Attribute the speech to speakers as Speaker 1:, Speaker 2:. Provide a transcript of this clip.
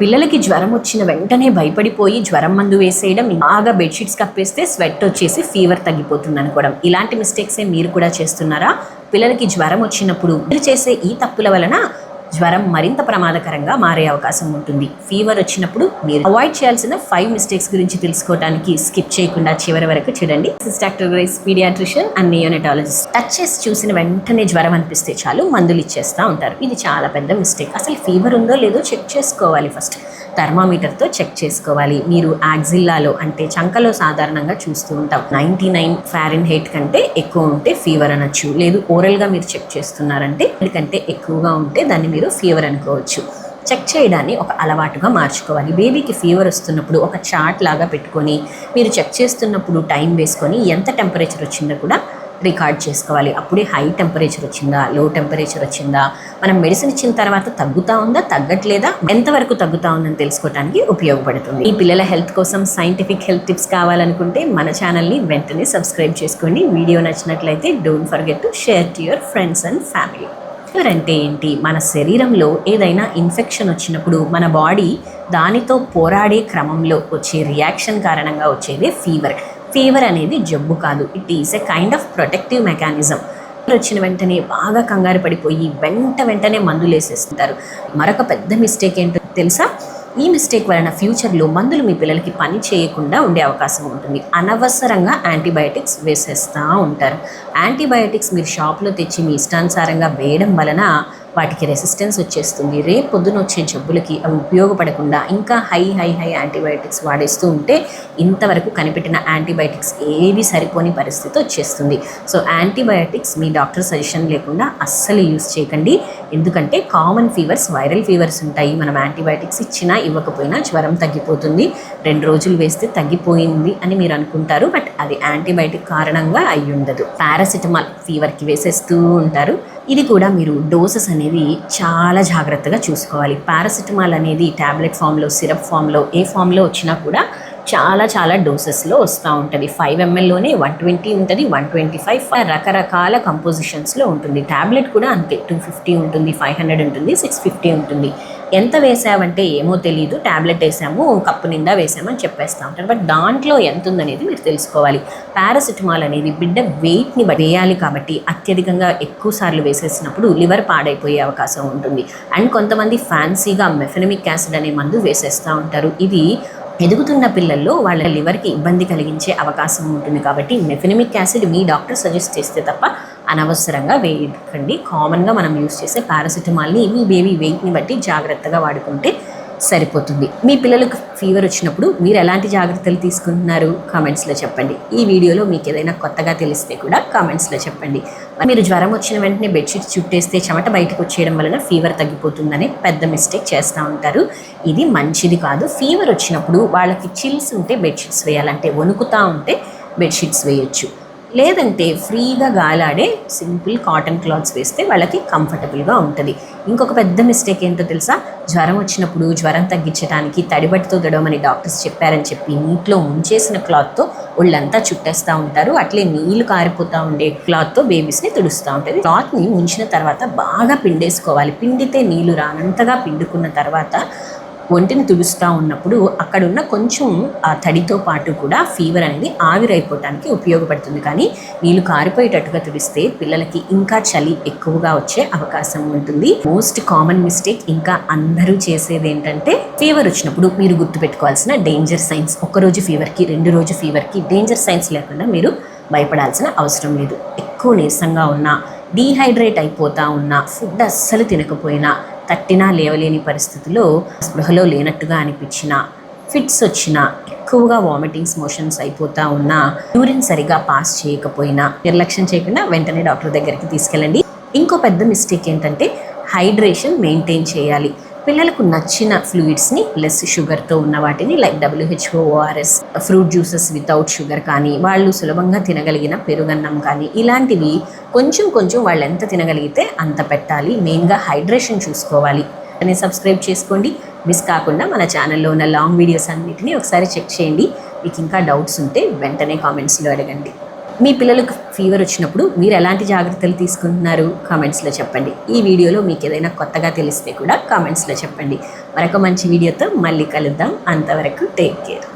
Speaker 1: పిల్లలకి జ్వరం వచ్చిన వెంటనే భయపడిపోయి జ్వరం మందు వేసేయడం, బాగా బెడ్షీట్స్ కప్పేస్తే స్వెట్ వచ్చేసి ఫీవర్ తగ్గిపోతుంది అనుకోవడం, ఇలాంటి మిస్టేక్సే మీరు కూడా చేస్తున్నారా? పిల్లలకి జ్వరం వచ్చినప్పుడు మీరు చేసే ఈ తప్పుల వలన జ్వరం మరింత ప్రమాదకరంగా మారే అవకాశం ఉంటుంది. ఫీవర్ వచ్చినప్పుడు మీరు అవాయిడ్ చేయాల్సిన 5 మిస్టేక్స్ గురించి తెలుసుకోవడానికి స్కిప్ చేయకుండా చివరి వరకు చూడండి. Doctor Grace, paediatrician and neonatologist. Touch చేసి చూసిన వెంటనే జ్వరం అనిపిస్తే చాలు మందులు ఇచ్చేస్తూ ఉంటారు. ఇది చాలా పెద్ద మిస్టేక్. అసలు ఫీవర్ ఉందో లేదో చెక్ చేసుకోవాలి. ఫస్ట్ థర్మామీటర్తో చెక్ చేసుకోవాలి. మీరు యాక్సిల్లాలో అంటే చంకలో సాధారణంగా చూస్తూ ఉంటాం 99 ఫారెన్హీట్ కంటే ఎక్కువ ఉంటే ఫీవర్ అనొచ్చు. లేదు ఓరల్గా మీరు చెక్ చేస్తున్నారంటే కంటే ఎక్కువగా ఉంటే దాన్ని మీరు ఫీవర్ అనుకోవచ్చు. చెక్ చేయడాన్ని ఒక అలవాటుగా మార్చుకోవాలి. బేబీకి ఫీవర్ వస్తున్నప్పుడు ఒక చార్ట్ లాగా పెట్టుకొని మీరు చెక్ చేస్తున్నప్పుడు టైం వేసుకొని ఎంత టెంపరేచర్ వచ్చిందో కూడా రికార్డ్ చేసుకోవాలి. అప్పుడే హై టెంపరేచర్ వచ్చిందా, లో టెంపరేచర్ వచ్చిందా, మనం మెడిసిన్ ఇచ్చిన తర్వాత తగ్గుతా ఉందా, తగ్గట్లేదా, ఎంతవరకు తగ్గుతా ఉందని తెలుసుకోవడానికి ఉపయోగపడుతుంది. ఈ పిల్లల హెల్త్ కోసం సైంటిఫిక్ హెల్త్ టిప్స్ కావాలనుకుంటే మన ఛానల్ని వెంటనే సబ్స్క్రైబ్ చేసుకోండి. వీడియో నచ్చినట్లయితే don't forget to share to your friends and family. Fever అంటే ఏంటి? మన శరీరంలో ఏదైనా ఇన్ఫెక్షన్ వచ్చినప్పుడు మన బాడీ దానితో పోరాడే క్రమంలో వచ్చే రియాక్షన్ కారణంగా వచ్చేదే ఫీవర్. ఫీవర్ అనేది జబ్బు కాదు, it is a kind of protective mechanism. వచ్చిన వెంటనే బాగా కంగారు పడిపోయి వెంటనే మందులు వేసేస్తుంటారు. మరొక పెద్ద మిస్టేక్ ఏంటో తెలుసా? ఈ మిస్టేక్ వలన ఫ్యూచర్లో మందులు మీ పిల్లలకి పని చేయకుండా ఉండే అవకాశం ఉంటుంది. అనవసరంగా యాంటీబయాటిక్స్ వేసేస్తూ ఉంటారు. యాంటీబయాటిక్స్ మీరు షాప్లో తెచ్చి మీ ఇష్టానుసారంగా వేయడం వలన వాటికి రెసిస్టెన్స్ వచ్చేస్తుంది. రేపు పొద్దున వచ్చే జబ్బులకి అవి ఉపయోగపడకుండా ఇంకా హై యాంటీబయాటిక్స్ వాడేస్తూ ఉంటే ఇంతవరకు కనిపెట్టిన యాంటీబయాటిక్స్ ఏవి సరిపోని పరిస్థితి వచ్చేస్తుంది. సో యాంటీబయాటిక్స్ మీ డాక్టర్ సజెషన్ లేకుండా అస్సలు యూజ్ చేయకండి. ఎందుకంటే కామన్ ఫీవర్స్, వైరల్ ఫీవర్స్ ఉంటాయి. మనం యాంటీబయాటిక్స్ ఇచ్చినా ఇవ్వకపోయినా జ్వరం తగ్గిపోతుంది. 2 రోజులు వేస్తే తగ్గిపోయింది అని మీరు అనుకుంటారు, బట్ అది యాంటీబయాటిక్ కారణంగా అయి ఉండదు. పారాసిటమాల్ ఫీవర్కి వేసేస్తూ ఉంటారు. ఇది కూడా మీరు డోసెస్ అనేవి చాలా జాగ్రత్తగా చూసుకోవాలి. పారాసిటమాల్ అనేది ట్యాబ్లెట్ ఫామ్లో, సిరప్ ఫామ్లో, ఏ ఫామ్లో వచ్చినా కూడా చాలా డోసెస్లో వస్తూ ఉంటుంది. 5 mlలోనే 120 ఉంటుంది, 125 రకరకాల కంపోజిషన్స్లో ఉంటుంది. ట్యాబ్లెట్ కూడా అంతే, 250 ఉంటుంది, 500 ఉంటుంది, 650 ఉంటుంది. ఎంత వేసామంటే ఏమో తెలియదు, ట్యాబ్లెట్ వేసాము, కప్పు నిండా వేసామని చెప్పేస్తూ ఉంటారు. బట్ దాంట్లో ఎంత ఉందనేది మీరు తెలుసుకోవాలి. పారాసిటమాల్ అనేది బిడ్డ వెయిట్ని వేయాలి కాబట్టి అత్యధికంగా ఎక్కువ సార్లు వేసేసినప్పుడు లివర్ పాడైపోయే అవకాశం ఉంటుంది. అండ్ కొంతమంది ఫ్యాన్సీగా మెఫెనమిక్ యాసిడ్ అనే మందు వేసేస్తూ ఉంటారు. ఇది ఎదుగుతున్న పిల్లల్లో వాళ్ళ లివర్కి ఇబ్బంది కలిగించే అవకాశం ఉంటుంది. కాబట్టి మెఫెనమిక్ యాసిడ్ మీ డాక్టర్ సజెస్ట్ చేస్తే తప్ప అనవసరంగా వేయకండి. కామన్గా మనం యూస్ చేసే పారాసిటమాల్ని మీ బేబీ వెయిట్ని బట్టి జాగ్రత్తగా వాడుకుంటే సరిపోతుంది. మీ పిల్లలకు ఫీవర్ వచ్చినప్పుడు మీరు ఎలాంటి జాగ్రత్తలు తీసుకుంటున్నారు కామెంట్స్లో చెప్పండి. ఈ వీడియోలో మీకు ఏదైనా కొత్తగా తెలిస్తే కూడా కామెంట్స్లో చెప్పండి. మీరు జ్వరం వచ్చిన వెంటనే బెడ్షీట్స్ చుట్టేస్తే చెమట బయటకు వచ్చేయడం వలన ఫీవర్ తగ్గిపోతుందనే పెద్ద మిస్టేక్ చేస్తూ ఉంటారు. ఇది మంచిది కాదు. ఫీవర్ వచ్చినప్పుడు వాళ్ళకి చిల్స్ ఉంటే బెడ్షీట్స్ వేయాలంటే, వణుకుతూ ఉంటే బెడ్షీట్స్ వేయొచ్చు. లేదంటే ఫ్రీగా గాలాడే సింపుల్ కాటన్ క్లాత్స్ వేస్తే వాళ్ళకి కంఫర్టబుల్గా ఉంటుంది. ఇంకొక పెద్ద మిస్టేక్ ఏంటో తెలుసా? జ్వరం వచ్చినప్పుడు జ్వరం తగ్గించడానికి తడిబట్టితో తడవమని డాక్టర్స్ చెప్పారని చెప్పి నీటిలో ముంచేసిన క్లాత్తో ఒళ్ళంతా చుట్టేస్తూ ఉంటారు. అట్లే నీళ్లు కారిపోతూ ఉండే క్లాత్తో బేబీస్ని తుడుస్తూ ఉంటుంది. క్లాత్ని ముంచిన తర్వాత బాగా పిండేసుకోవాలి. పిండితే నీళ్లు రానంతగా పిండుకున్న తర్వాత ఒంటిని తుడుస్తూ ఉన్నప్పుడు అక్కడున్న కొంచెం ఆ తడితో పాటు కూడా ఫీవర్ అనేది ఆవిరైపోవటానికి ఉపయోగపడుతుంది. కానీ నీళ్ళు కారిపోయేటట్టుగా తుడిస్తే పిల్లలకి ఇంకా చలి ఎక్కువగా వచ్చే అవకాశం ఉంటుంది. మోస్ట్ కామన్ మిస్టేక్ ఇంకా అందరూ చేసేది ఏంటంటే, ఫీవర్ వచ్చినప్పుడు మీరు గుర్తుపెట్టుకోవాల్సిన డేంజర్ సైన్స్. 1 రోజు ఫీవర్కి, 2 రోజు ఫీవర్కి డేంజర్ సైన్స్ లేకుండా మీరు భయపడాల్సిన అవసరం లేదు. ఎక్కువ నీరసంగా ఉన్నా, డీహైడ్రేట్ అయిపోతూ ఉన్నా, ఫుడ్ అస్సలు తినకపోయినా, తట్టినా లేవలేని పరిస్థితుల్లో స్పృహలో లేనట్టుగా అనిపించిన, ఫిట్స్ వచ్చినా, ఎక్కువగా వామిటింగ్స్, మోషన్స్ అయిపోతూ ఉన్నా, యూరిన్ సరిగా పాస్ చేయకపోయినా నిర్లక్ష్యం చేయకుండా వెంటనే డాక్టర్ దగ్గరికి తీసుకెళ్ళండి. ఇంకో పెద్ద మిస్టేక్ ఏంటంటే హైడ్రేషన్ మెయింటైన్ చేయాలి. పిల్లలకు నచ్చిన ఫ్లూయిడ్స్ని లెస్ షుగర్తో ఉన్న వాటిని like WHO, ORS, fruit juices without sugar కానీ, వాళ్ళు సులభంగా తినగలిగిన పెరుగన్నం కానీ, ఇలాంటివి కొంచెం వాళ్ళు ఎంత తినగలిగితే అంత పెట్టాలి. మెయిన్గా హైడ్రేషన్ చూసుకోవాలి. అని సబ్స్క్రైబ్ చేసుకోండి. మిస్ కాకుండా మన ఛానల్లో ఉన్న లాంగ్ వీడియోస్ అన్నిటిని ఒకసారి చెక్ చేయండి. మీకు ఇంకా డౌట్స్ ఉంటే వెంటనే కామెంట్స్లో అడగండి. మీ పిల్లలకు ఫీవర్ వచ్చినప్పుడు మీరు ఎలాంటి జాగ్రత్తలు తీసుకుంటున్నారు కామెంట్స్లో చెప్పండి. ఈ వీడియోలో మీకు ఏదైనా కొత్తగా తెలిస్తే కూడా కామెంట్స్లో చెప్పండి. మరొక మంచి వీడియోతో మళ్ళీ కలుద్దాం. అంతవరకు టేక్ కేర్.